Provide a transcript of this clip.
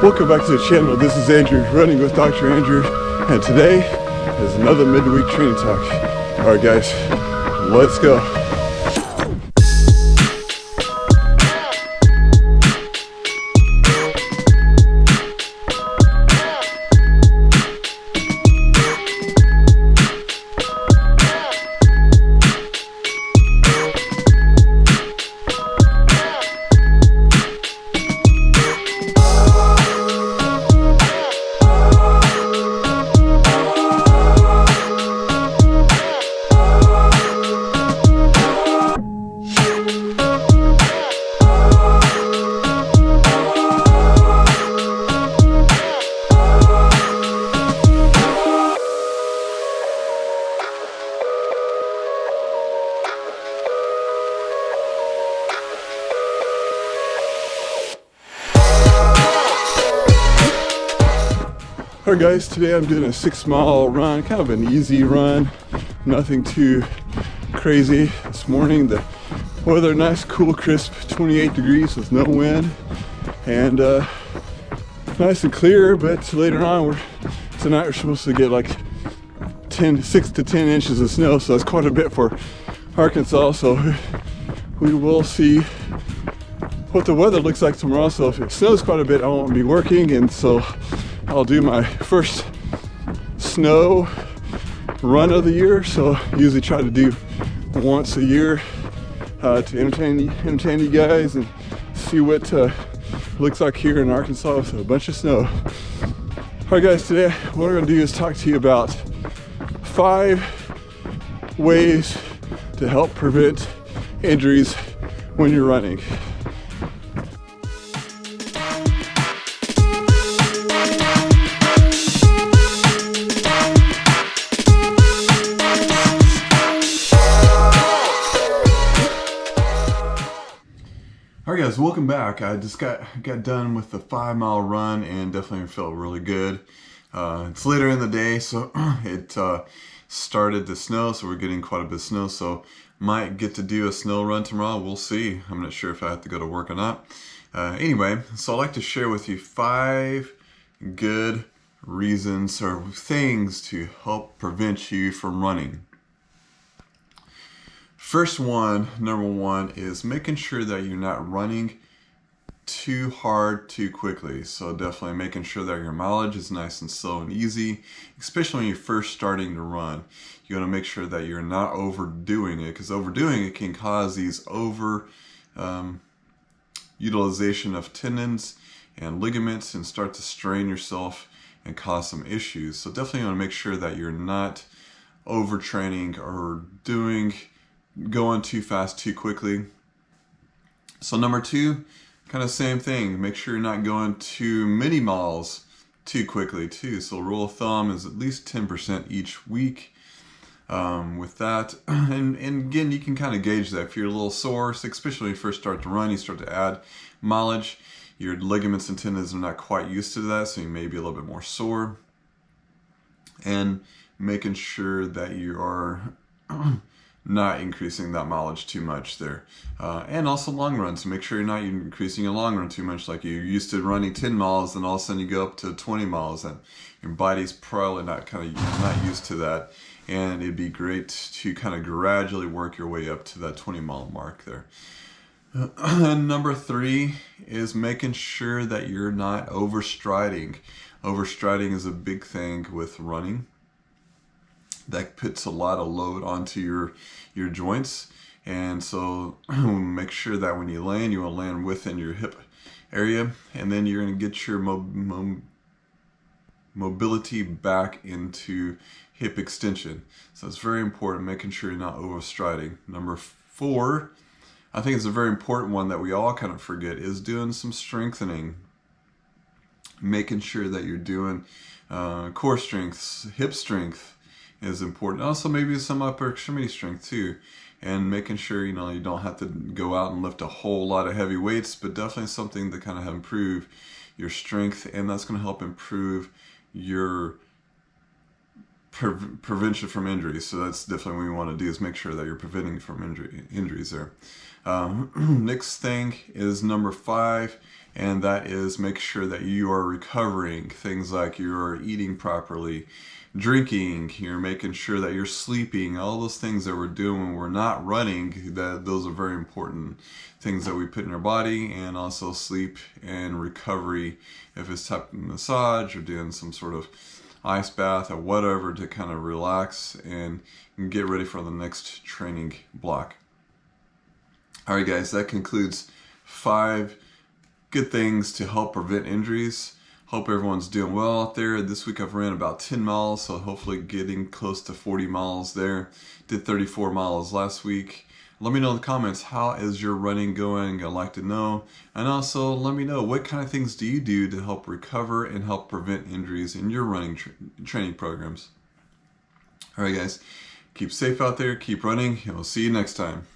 Welcome back to the channel. This is Andrew, running with Dr. Andrew, and today is another midweek training talk. Alright guys, let's go. Alright guys, today I'm doing a 6-mile run, kind of an easy run, nothing too crazy. This morning the weather nice, cool, crisp, 28 degrees with no wind, and nice and clear. But later on, tonight we're supposed to get like 6 to 10 inches of snow, so that's quite a bit for Arkansas. So we will see what the weather looks like tomorrow. So if it snows quite a bit, I won't be working, and so I'll do my first snow run of the year. So I usually try to do once a year to entertain you guys and see what looks like here in Arkansas with a bunch of snow. Alright guys, today what we're going to do is talk to you about 5 ways to help prevent injuries when you're running. Alright guys, welcome back. I just got done with the 5-mile run and definitely felt really good. It's later in the day, so it started to snow, so we're getting quite a bit of snow, so might get to do a snow run tomorrow. We'll see. I'm not sure if I have to go to work or not. Anyway, so I'd like to share with you 5 good reasons or things to help prevent you from running. First one, number one, is making sure that you're not running too hard too quickly. So definitely making sure that your mileage is nice and slow and easy, especially when you're first starting to run. You want to make sure that you're not overdoing it, because overdoing it can cause these utilization of tendons and ligaments and start to strain yourself and cause some issues. So definitely want to make sure that you're not overtraining or going too fast too quickly. So number 2, kind of same thing, make sure you're not going too many miles too quickly too. So rule of thumb is at least 10% each week with that. And again, you can kind of gauge that. If you're a little sore, especially when you first start to run, you start to add mileage, your ligaments and tendons are not quite used to that, so you may be a little bit more sore. And making sure that you are not increasing that mileage too much there. And also long runs, make sure you're not increasing your long run too much. Like you're used to running 10 miles, then all of a sudden you go up to 20 miles, and your body's probably not used to that. And it'd be great to kind of gradually work your way up to that 20-mile mark there. And number 3 is making sure that you're not overstriding. Overstriding is a big thing with running. That puts a lot of load onto your joints, and so make sure that when you land, you will land within your hip area, and then you're going to get your mobility back into hip extension. So it's very important, making sure you're not overstriding. Number 4, I think it's a very important one that we all kind of forget, is doing some strengthening. Making sure that you're doing core strength, hip strength is important. Also maybe some upper extremity strength too, and making sure you don't have to go out and lift a whole lot of heavy weights, but definitely something to kind of improve your strength, and that's going to help improve your prevention from injuries. So that's definitely what we want to do, is make sure that you're preventing from injuries there. Next thing is number 5 and that is make sure that you are recovering. Things like you're eating properly, drinking, you're making sure that you're sleeping, all those things that we're doing when we're not running, those are very important things that we put in our body. And also sleep and recovery, if it's type of massage or doing some sort of ice bath or whatever to kind of relax and get ready for the next training block. All right, guys, that concludes 5 good things to help prevent injuries. Hope everyone's doing well out there. This week I've ran about 10 miles, so hopefully getting close to 40 miles there. Did 34 miles last week. Let me know in the comments, how is your running going? I'd like to know. And also let me know, what kind of things do you do to help recover and help prevent injuries in your running training programs? All right, guys, keep safe out there, keep running, and we'll see you next time.